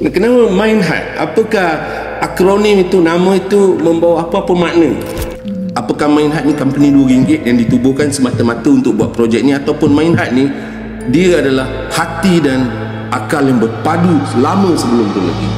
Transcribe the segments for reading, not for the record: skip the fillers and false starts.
Kenapa Mindheart? Apakah akronim itu, nama itu membawa apa-apa makna? Apakah Mindheart ni company RM2 yang ditubuhkan semata-mata untuk buat projek ni, ataupun Mindheart ni dia adalah hati dan akal yang berpadu lama sebelum tu lagi?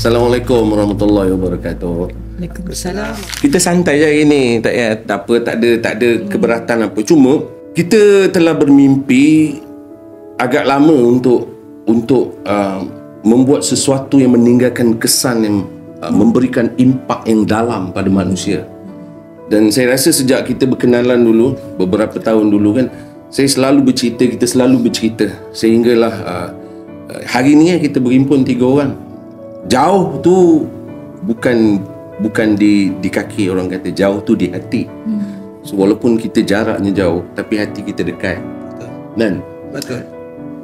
Assalamualaikum warahmatullahi wabarakatuh. Waalaikumsalam. Kita santai je hari ni, tak ada keberatan apa. Cuma kita telah bermimpi agak lama untuk membuat sesuatu yang meninggalkan kesan yang memberikan impak yang dalam pada manusia. Dan saya rasa sejak kita berkenalan dulu, beberapa tahun dulu kan, kita selalu bercerita sehinggalah hari ni kita berhimpun 3 orang. Jauh tu bukan di kaki, orang kata jauh tu di hati. So, walaupun kita jaraknya jauh, tapi hati kita dekat. Dan betul.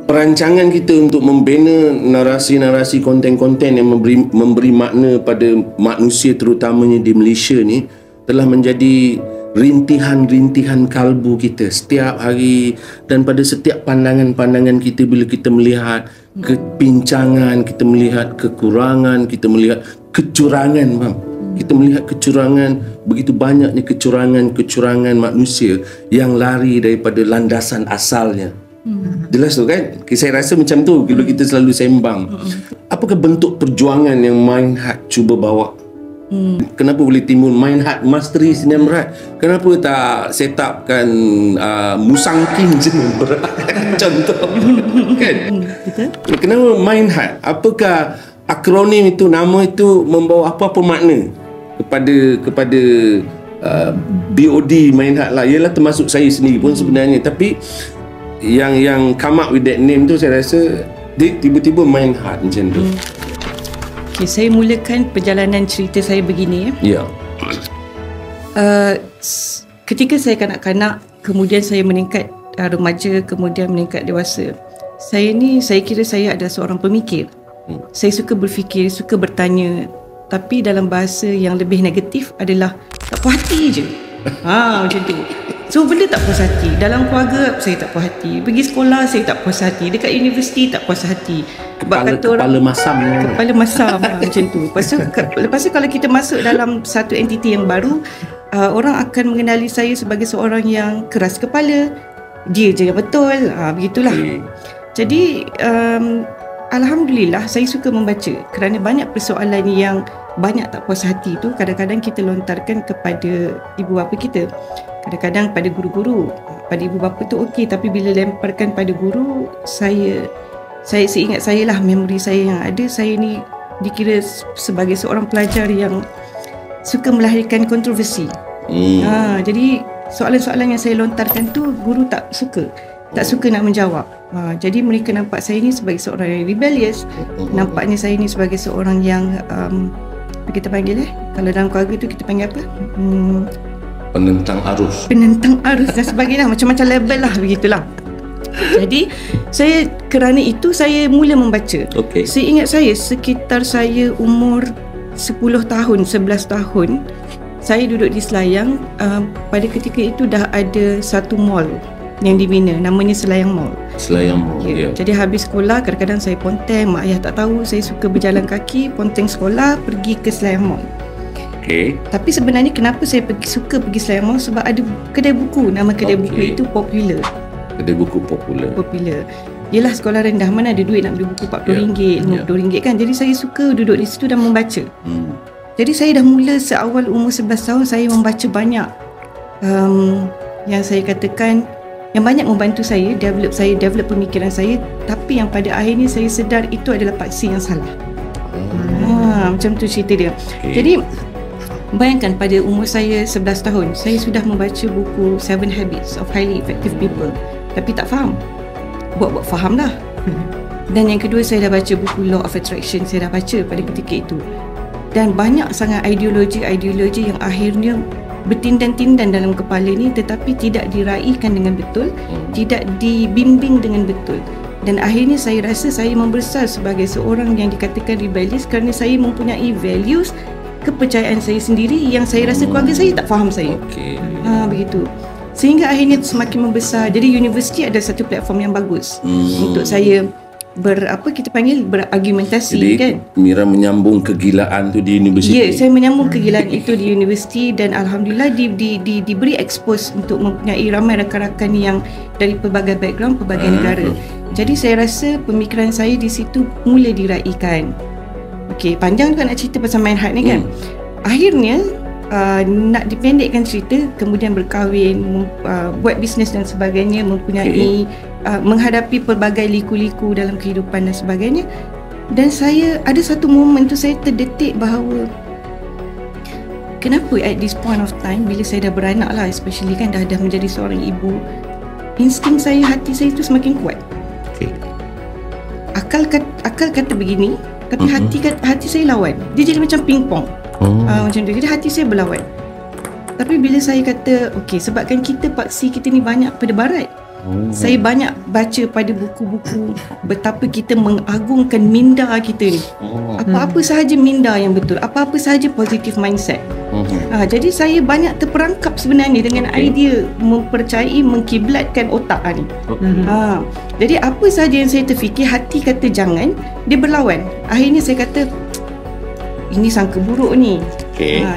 Perancangan kita untuk membina narasi-narasi konten-konten yang memberi makna pada manusia, terutamanya di Malaysia ni, telah menjadi rintihan-rintihan kalbu kita setiap hari. Dan pada setiap pandangan-pandangan kita, bila kita melihat kepincangan, kita melihat kekurangan, kita melihat kecurangan, faham? Kita melihat kecurangan, begitu banyaknya kecurangan manusia yang lari daripada landasan asalnya. Jelas tu kan? Saya rasa macam tu bila kita selalu sembang. Apakah bentuk perjuangan yang Mindheart cuba bawa? Kenapa boleh timbul Mindheart Mastery Sdn Bhd? Kenapa tak set upkan Musang King Sdn Bhd? Contoh kan? Kenapa Mindheart? Apakah akronim itu, nama itu membawa apa-apa makna kepada BOD Mindheart lah. Ialah termasuk saya sendiri pun sebenarnya. Tapi yang come up with that name tu, saya rasa tiba-tiba Mindheart macam tu. Okay, saya mulakan perjalanan cerita saya begini. Ya. Ketika saya kanak-kanak, kemudian saya meningkat remaja, kemudian meningkat dewasa. Saya kira saya adalah seorang pemikir. Saya suka berfikir, suka bertanya, tapi dalam bahasa yang lebih negatif adalah tak puas hati je. Macam tu. So benda tak puas hati. Dalam keluarga saya tak puas hati. Pergi sekolah saya tak puas hati. Dekat universiti tak puas hati. Kepala masam macam tu. Lepas tu kalau kita masuk dalam satu entiti yang baru, orang akan mengenali saya sebagai seorang yang keras kepala. Dia je yang betul. Begitulah. Jadi alhamdulillah saya suka membaca, kerana banyak persoalan yang banyak tak puas hati tu kadang-kadang kita lontarkan kepada ibu bapa kita, kadang-kadang pada guru-guru. Pada ibu bapa tu okey, tapi bila lemparkan pada guru, saya seingat saya lah, memori saya yang ada, saya ni dikira sebagai seorang pelajar yang suka melahirkan kontroversi. Jadi soalan-soalan yang saya lontarkan tu guru tak suka nak menjawab. Jadi mereka nampak saya ni sebagai seorang yang rebellious. Nampaknya saya ni sebagai seorang yang kita panggil kalau dalam keluarga tu kita panggil apa? Penentang arus dan sebagainya. Macam-macam level lah, begitulah. Jadi kerana itu saya mula membaca. Saya ingat sekitar saya umur 10 tahun, 11 tahun, saya duduk di Selayang. Pada ketika itu dah ada satu mall yang dibina, namanya Selayang Mall. Yeah. Jadi habis sekolah, kadang-kadang saya ponteng, mak ayah tak tahu, saya suka berjalan kaki, ponteng sekolah, pergi ke Selayang Mall. Tapi sebenarnya kenapa saya suka pergi Selayang Mall? Sebab ada kedai buku. Nama kedai buku itu Popular. Kedai buku Popular. Yelah, sekolah rendah, mana ada duit nak beli buku RM40, RM50 kan. Jadi saya suka duduk di situ dan membaca. Jadi saya dah mula seawal umur 11 tahun saya membaca banyak. Yang saya katakan yang banyak membantu saya develop pemikiran saya, tapi yang pada akhirnya saya sedar itu adalah paksi yang salah. Macam tu cerita dia. Jadi bayangkan pada umur saya 11 tahun saya sudah membaca buku 7 Habits of Highly Effective People, tapi tak faham. Buat faham lah. Dan yang kedua, saya dah baca buku Law of Attraction, saya dah baca pada ketika itu. Dan banyak sangat ideologi yang akhirnya bertindan-tindan dalam kepala ni tetapi tidak diraihkan dengan betul, tidak dibimbing dengan betul. Dan akhirnya saya rasa saya membesar sebagai seorang yang dikatakan rebellious kerana saya mempunyai values, kepercayaan saya sendiri yang saya rasa keluarga saya tak faham saya. Begitu. Sehingga akhirnya semakin membesar. Jadi universiti ada satu platform yang bagus untuk saya berargumentasi. Jadi, kan. Mira menyambung kegilaan tu di universiti. Ya, saya menyambung kegilaan itu di universiti dan alhamdulillah diberi expose untuk mempunyai ramai rakan-rakan yang dari pelbagai background, pelbagai negara. Jadi saya rasa pemikiran saya di situ mula diraikan. Okey, panjang juga nak cerita pasal Mindheart ni kan. Akhirnya nak dipendekkan cerita, kemudian berkahwin, buat bisnes dan sebagainya, mempunyai menghadapi pelbagai liku-liku dalam kehidupan dan sebagainya. Dan saya ada satu momen tu saya terdetik bahawa kenapa at this point of time, bila saya dah beranak lah, especially kan dah menjadi seorang ibu, insting saya, hati saya tu semakin kuat. Akal kata begini, tapi hati saya lawan. Dia jadi macam pingpong. Macam tu. Jadi hati saya berlawan. Tapi bila saya kata okey, sebabkan kita paksi kita ni banyak pada barat. Saya banyak baca pada buku-buku betapa kita mengagungkan minda kita ni. Apa-apa sahaja minda yang betul, apa-apa sahaja positive mindset. Jadi saya banyak terperangkap sebenarnya dengan idea mempercayai, mengkiblatkan otak ni. Jadi apa sahaja yang saya terfikir, hati kata jangan, dia berlawan. Akhirnya saya kata ini sangka buruk ni.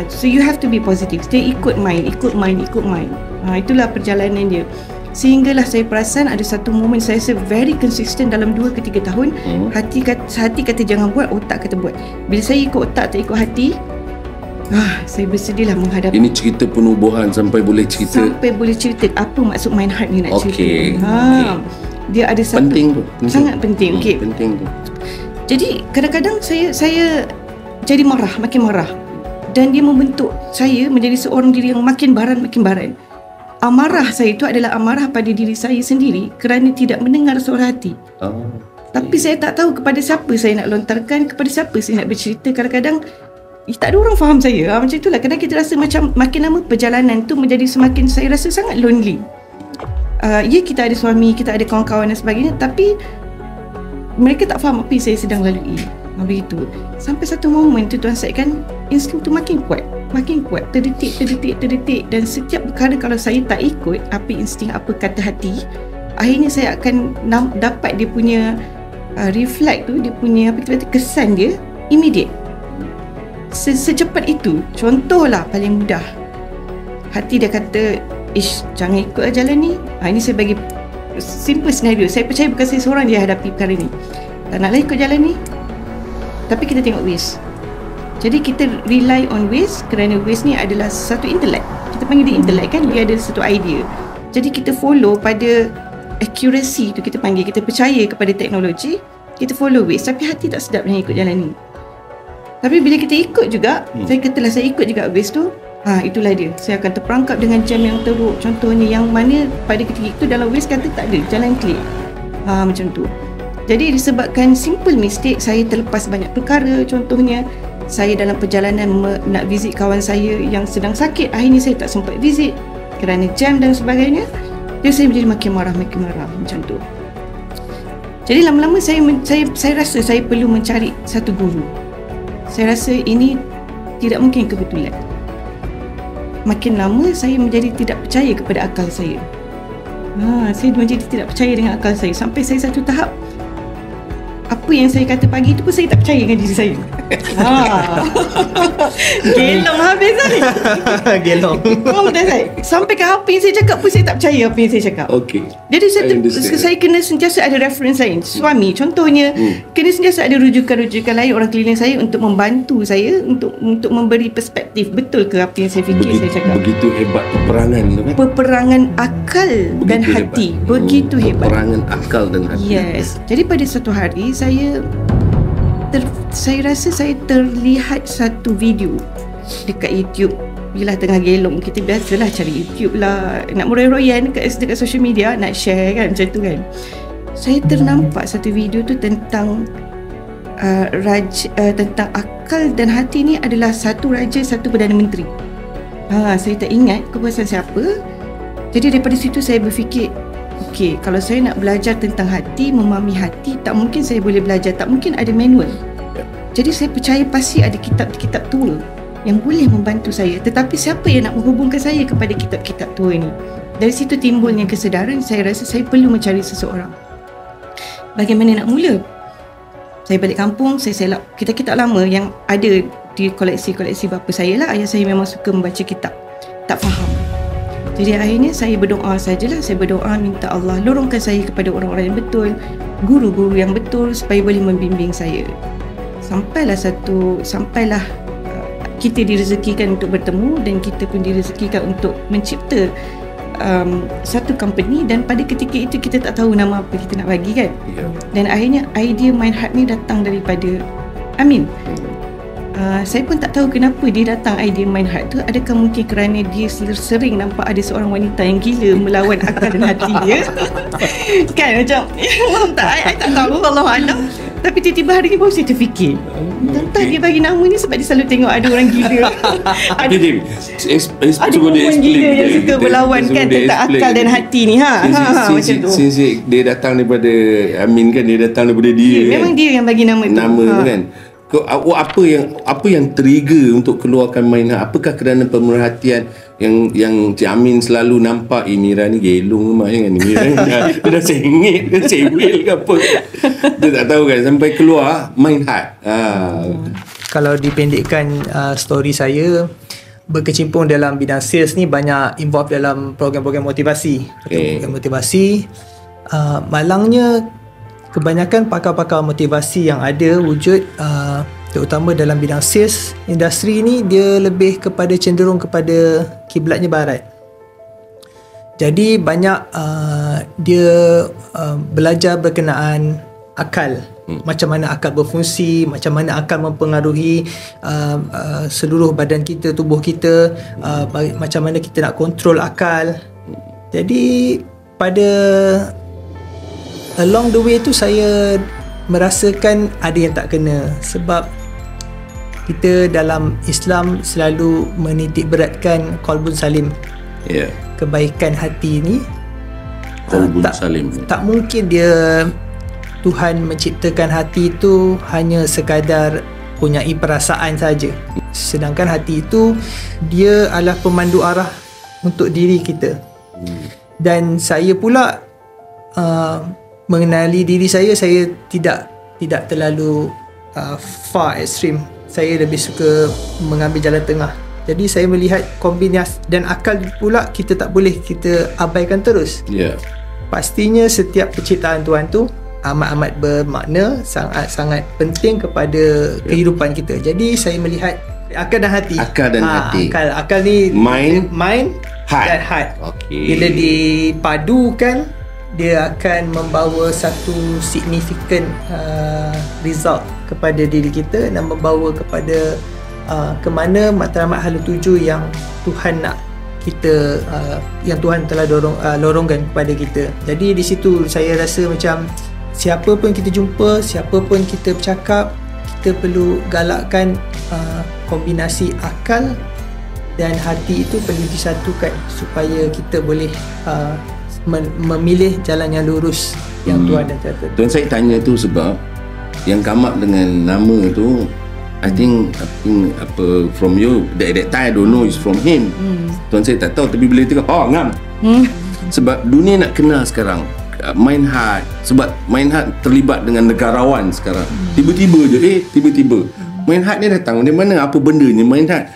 So you have to be positive. Dia ikut mind. Itulah perjalanan dia. Sehinggalah saya perasan ada satu momen saya rasa very consistent dalam 2 ke 3 tahun. Hati kata jangan buat, otak kata buat. Bila saya ikut otak, tak ikut hati, saya bersedihlah menghadapi. Ini cerita penubuhan sampai boleh cerita. Apa maksud Mindheart ni nak cerita. Dia ada satu sangat penting. Penting tu. Jadi kadang-kadang saya jadi makin marah. Dan dia membentuk saya menjadi seorang diri yang makin baran. Amarah saya itu adalah amarah pada diri saya sendiri kerana tidak mendengar suara hati. Tapi saya tak tahu kepada siapa saya nak lontarkan, kepada siapa saya nak bercerita. Kadang-kadang tak ada orang faham saya. Macam itulah. Kadang kita rasa macam makin lama perjalanan tu menjadi semakin, saya rasa sangat lonely. Ya, kita ada suami, kita ada kawan-kawan dan sebagainya, tapi mereka tak faham apa yang saya sedang lalui. Begitu. Sampai satu momen tu Tuan Syed kan, insting tu makin kuat, terdetik. Dan setiap perkara kalau saya tak ikut apa insting, apa kata hati, akhirnya saya akan dapat dia punya reflect tu, dia punya kesan dia immediate, secepat itu. Contohlah paling mudah, hati dia kata jangan ikut jalan ni. Ini saya bagi simple scenario. Saya percaya bukan saya seorang dia hadapi perkara ni. Tak naklah ikut jalan ni, tapi kita tengok Waze. Jadi kita rely on Waze kerana Waze ni adalah satu intelek. Kita panggil dia intelek kan, dia ada satu idea. Jadi kita follow pada accuracy tu, kita panggil, kita percaya kepada teknologi, kita follow Waze, tapi hati tak sedap dengan ikut jalan ni. Tapi bila kita ikut juga, saya ikut juga Waze tu, itulah dia. Saya akan terperangkap dengan jam yang teruk. Contohnya yang mana pada ketika itu dalam Waze kata tak ada jalan clear. Macam tu. Jadi disebabkan simple mistake, saya terlepas banyak perkara. Contohnya saya dalam perjalanan nak visit kawan saya yang sedang sakit, akhirnya saya tak sempat visit kerana jam dan sebagainya. Jadi saya menjadi makin marah macam tu. Jadi lama-lama saya rasa saya perlu mencari satu guru. Saya rasa ini tidak mungkin kebetulan. Makin lama saya menjadi tidak percaya kepada akal saya. Saya menjadi tidak percaya dengan akal saya. Sampai saya satu tahap, apa yang saya kata pagi tu pun saya tak percaya dengan diri saya. Gelong habis ni. Gelong. Sampai ke apa yang saya cakap pun saya tak percaya apa yang saya cakap. Jadi saya kena sentiasa ada reference lain. Suami contohnya, kena sentiasa ada rujukan-rujukan lain, orang keliling saya untuk membantu saya, untuk memberi perspektif betul ke apa yang saya fikir, saya cakap. Begitu hebat peperangan tu kan. Peperangan akal dan hati. Begitu hebat. Peperangan akal dan hati. Yes. Jadi pada satu hari saya rasa saya terlihat satu video dekat YouTube. Bila tengah gelong, kita biasalah cari YouTube lah, nak meroyan-royan dekat social media, nak share kan, macam tu kan. Saya ternampak satu video tu tentang tentang akal dan hati ni adalah satu raja, satu Perdana Menteri. Saya tak ingat kepuasan siapa. Jadi daripada situ saya berfikir, okey, kalau saya nak belajar tentang hati, memahami hati, tak mungkin saya boleh belajar, tak mungkin ada manual. Jadi saya percaya pasti ada kitab-kitab tua yang boleh membantu saya. Tetapi siapa yang nak menghubungkan saya kepada kitab-kitab tua ini? Dari situ timbulnya kesedaran, saya rasa saya perlu mencari seseorang. Bagaimana nak mula? Saya balik kampung, saya selap kitab-kitab lama yang ada di koleksi-koleksi bapa saya lah. Ayah saya memang suka membaca kitab. Tak faham. Jadi akhirnya saya berdoa sajalah. Saya berdoa minta Allah lorongkan saya kepada orang-orang yang betul, guru-guru yang betul supaya boleh membimbing saya. Sampailah kita direzekikan untuk bertemu dan kita pun direzekikan untuk mencipta satu company, dan pada ketika itu kita tak tahu nama apa kita nak bagi kan. Dan akhirnya idea Mindheart ni datang daripada Amin. Saya pun tak tahu kenapa dia datang idea Mindheart tu. Adakah mungkin kerana dia sering nampak ada seorang wanita yang gila melawan akal dan hati dia. Kan macam I tak tahu, Allahualam. Tapi tiba-tiba hari ni baru saya terfikir, entah dia bagi nama ni sebab dia selalu tengok ada orang gila. Ada perempuan gila yang suka berlawan kan tentang akal dan hati ni. Macam tu. Dia datang daripada Amin kan, dia datang daripada dia kan? Memang dia yang bagi nama tu. Nama tu kan. Apa yang trigger untuk keluarkan Mindheart? Apakah kerana pemerhatian yang Cik Amin selalu nampak Mira ni gelong mak kan, Mira ni dah sengit ke sewel ke apa, dia tak tahu kan sampai keluar Mindheart. Kalau dipendekkan story saya, berkecimpung dalam bidang sales ni banyak involved dalam program-program motivasi. Program motivasi, malangnya kebanyakan pakar-pakar motivasi yang ada wujud, terutama dalam bidang sales industri ni, dia lebih kepada cenderung kepada kiblatnya barat. Jadi banyak dia belajar berkenaan akal, macam mana akal berfungsi, macam mana akal mempengaruhi seluruh badan kita, tubuh kita, macam mana kita nak kontrol akal. Jadi pada along the way tu saya merasakan ada yang tak kena, sebab kita dalam Islam selalu menitik beratkan qalbun salim. Kebaikan hati ni tak mungkin dia Tuhan menciptakan hati itu hanya sekadar punyai perasaan saja. Sedangkan hati itu dia adalah pemandu arah untuk diri kita. Dan saya pula mengenali diri saya tidak terlalu far extreme. Saya lebih suka mengambil jalan tengah. Jadi saya melihat kombinasi dan akal pula kita tak boleh kita abaikan terus. Pastinya setiap penciptaan Tuhan tu amat-amat bermakna, sangat-sangat penting kepada kehidupan kita. Jadi saya melihat akal dan hati. Akal ni mind, heart. Dan heart. Bila dipadukan, dia akan membawa satu significant result kepada diri kita dan membawa kepada ke mana matlamat hala tuju yang Tuhan nak kita, yang Tuhan telah lorongkan kepada kita. Jadi di situ saya rasa macam siapa pun kita jumpa, siapa pun kita bercakap, kita perlu galakkan kombinasi akal dan hati itu perlu disatukan supaya kita boleh memilih jalan yang lurus yang Tuhan dah catat. Tuan saya tanya tu sebab yang come up dengan nama tu, I think apa from you that time I don't know is from him. Tuan saya tak tahu, tapi bila dia kata ngam. Sebab dunia nak kenal sekarang Mindheart, sebab Mindheart terlibat dengan negarawan sekarang. Tiba-tiba je tiba-tiba Mindheart ni datang dari mana, apa bendanya Mindheart?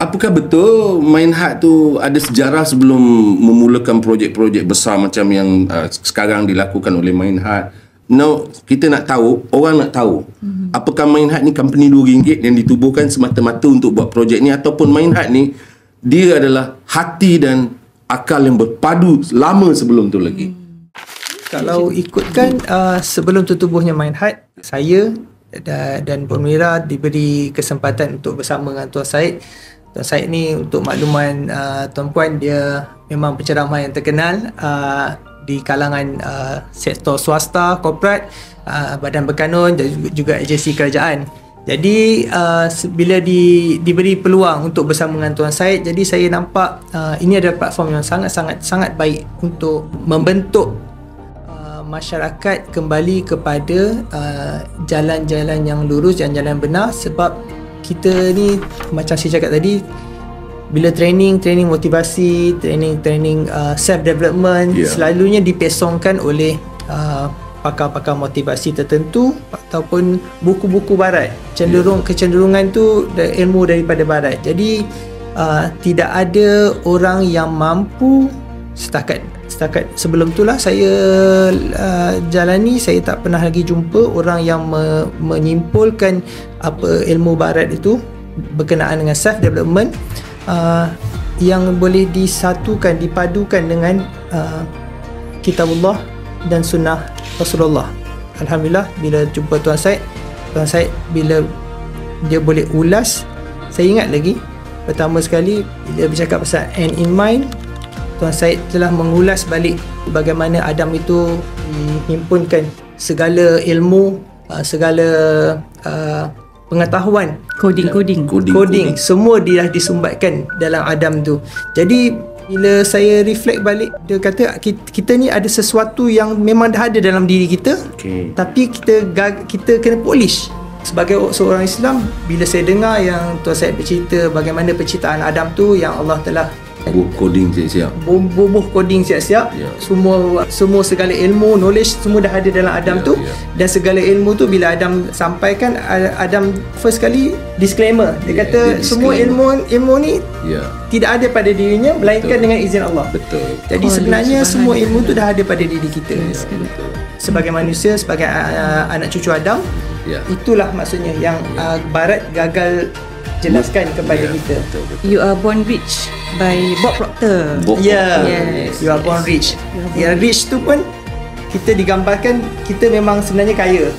Apakah betul Mindheart tu ada sejarah sebelum memulakan projek-projek besar macam yang sekarang dilakukan oleh Mindheart? No, kita nak tahu, orang nak tahu. Apakah Mindheart ni company RM2 yang ditubuhkan semata-mata untuk buat projek ni, ataupun Mindheart ni dia adalah hati dan akal yang berpadu lama sebelum tu lagi? Kalau ikutkan sebelum tertubuhnya Mindheart, saya dan Puan Mira diberi kesempatan untuk bersama dengan Tuan Syed. Tuan Syed ni untuk makluman tuan-puan, dia memang penceramah yang terkenal di kalangan sektor swasta, korporat, badan berkanun dan juga agensi kerajaan. Jadi bila diberi peluang untuk bersama dengan Tuan Syed, jadi saya nampak ini adalah platform yang sangat baik untuk membentuk masyarakat kembali kepada jalan-jalan yang lurus, jalan-jalan benar. Sebab kita ni macam saya cakap tadi, bila training motivasi, training self development, selalunya dipesongkan oleh pakar-pakar motivasi tertentu ataupun buku-buku barat. Kecenderungan tu ilmu daripada barat. Jadi tidak ada orang yang mampu setakat sebelum itulah saya jalani, saya tak pernah lagi jumpa orang yang menyimpulkan apa ilmu barat itu berkenaan dengan self development yang boleh disatukan, dipadukan dengan kitabullah dan sunnah Rasulullah. Alhamdulillah bila jumpa Tuan Syed bila dia boleh ulas, saya ingat lagi pertama sekali bila bercakap pasal end in mind, Tuan Syed telah mengulas balik bagaimana Adam itu menghimpunkan segala ilmu, segala pengetahuan, coding semua dia disumbatkan dalam Adam tu. Jadi bila saya reflect balik, dia kata kita ni ada sesuatu yang memang dah ada dalam diri kita, tapi kita kena polish. Sebagai seorang Islam, bila saya dengar yang Tuan Syed bercerita bagaimana penciptaan Adam tu, yang Allah telah coding siap-siap, bubuh coding siap-siap, semua segala ilmu, knowledge semua dah ada dalam Adam tu. Dan segala ilmu tu bila Adam sampaikan, Adam first kali disclaimer, dia kata semua ilmu ni tidak ada pada dirinya melainkan dengan izin Allah. Jadi sebenarnya semua ilmu tu dah ada pada diri kita. Sebagai manusia, sebagai anak cucu Adam, itulah maksudnya yang barat gagal jelaskan kepada kita. You are born rich by Bob Proctor. Yes. You are born rich. Yang rich tu pun kita digambarkan kita memang sebenarnya kaya.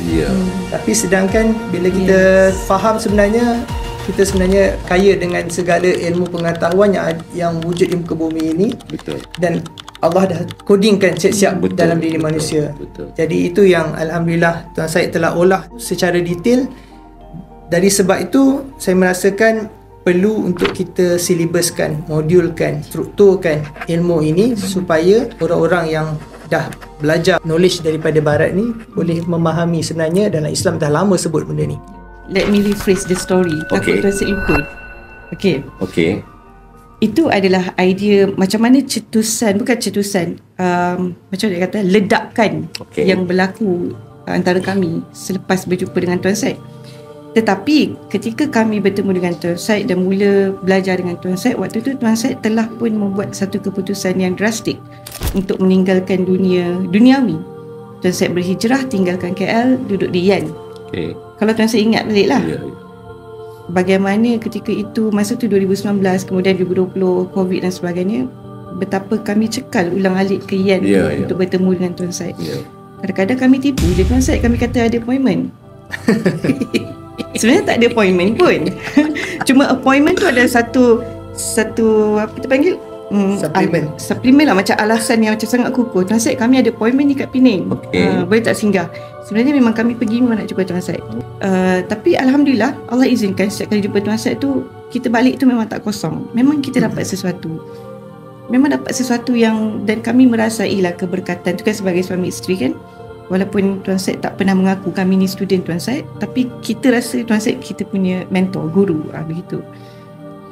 Tapi sedangkan bila kita faham sebenarnya kita sebenarnya kaya dengan segala ilmu pengetahuan yang wujud di muka bumi ini. Dan Allah dah codingkan siap-siap dalam diri manusia. Jadi itu yang alhamdulillah Tuan Syed telah olah secara detail. Dari sebab itu saya merasakan perlu untuk kita silibuskan, modulkan, strukturkan ilmu ini supaya orang-orang yang dah belajar knowledge daripada barat ni boleh memahami sebenarnya dalam Islam dah lama sebut benda ni. Let me rephrase the story. Takut Tuan Syed input. Okay. Itu adalah idea macam mana macam dia kata ledakan yang berlaku antara kami selepas berjumpa dengan Tuan Syed. Tetapi ketika kami bertemu dengan Tuan Syed dan mula belajar dengan Tuan Syed, waktu itu Tuan Syed telah pun membuat satu keputusan yang drastik untuk meninggalkan duniawi. Tuan Syed berhijrah, tinggalkan KL, duduk di Yan. Kalau Tuan Syed ingat balik lah, bagaimana ketika itu, masa tu 2019, kemudian 2020 COVID dan sebagainya, betapa kami cekal ulang-alik ke Yan untuk bertemu dengan Tuan Syed. Kadang-kadang kami tipu je Tuan Syed, kami kata ada appointment. Sebenarnya tak ada appointment pun. Cuma appointment tu ada satu apa kita panggil suplemen lah, macam alasan yang macam sangat kukuh. Tuan Syed, kami ada appointment ni kat Penang, boleh tak singgah? Sebenarnya memang kami pergi memang nak jumpa Tuan Syed. Tapi alhamdulillah Allah izinkan setiap kali jumpa Tuan Syed tu, kita balik tu memang tak kosong. Memang kita dapat sesuatu. Memang dapat sesuatu yang, dan kami merasailah keberkatan tu kan sebagai suami isteri kan. Walaupun Tuan Syed tak pernah mengaku kami ni student Tuan Syed, tapi kita rasa Tuan Syed kita punya mentor, guru, begitu.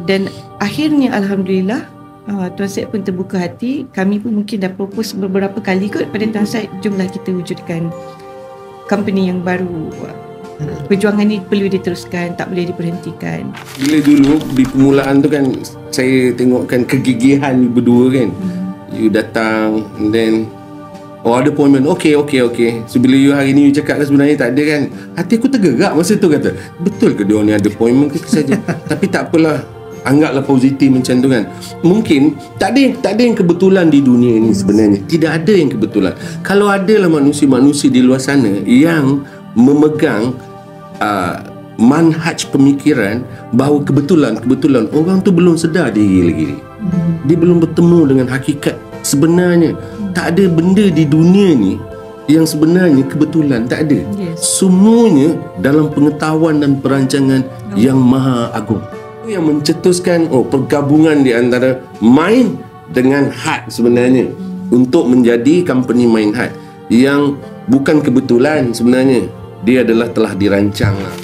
Dan akhirnya alhamdulillah Tuan Syed pun terbuka hati. Kami pun mungkin dah propose beberapa kali kot pada Tuan Syed, jomlah kita wujudkan company yang baru. Perjuangan ni perlu diteruskan, tak boleh diberhentikan. Bila dulu di permulaan tu kan saya tengokkan kegigihan berdua kan. You datang and then ada appointment. Okay. So bila you hari ni you cakap sebenarnya tak ada kan, hati aku tergerak masa tu, kata betul ke dia ni ada appointment ke saja. Tapi tak apalah, anggaplah positif macam tu kan. Mungkin tak ada yang kebetulan di dunia ini sebenarnya. Tidak ada yang kebetulan. Kalau adalah manusia-manusia di luar sana yang memegang manhaj pemikiran bahawa kebetulan orang tu belum sedar diri lagi. Dia belum bertemu dengan hakikat sebenarnya. Tak ada benda di dunia ni yang sebenarnya kebetulan tak ada. Semuanya dalam pengetahuan dan perancangan yang maha agung. Itu yang mencetuskan pergabungan di antara Mind dengan Heart sebenarnya untuk menjadi company Mind Heart yang bukan kebetulan sebenarnya. Dia adalah telah dirancang lah.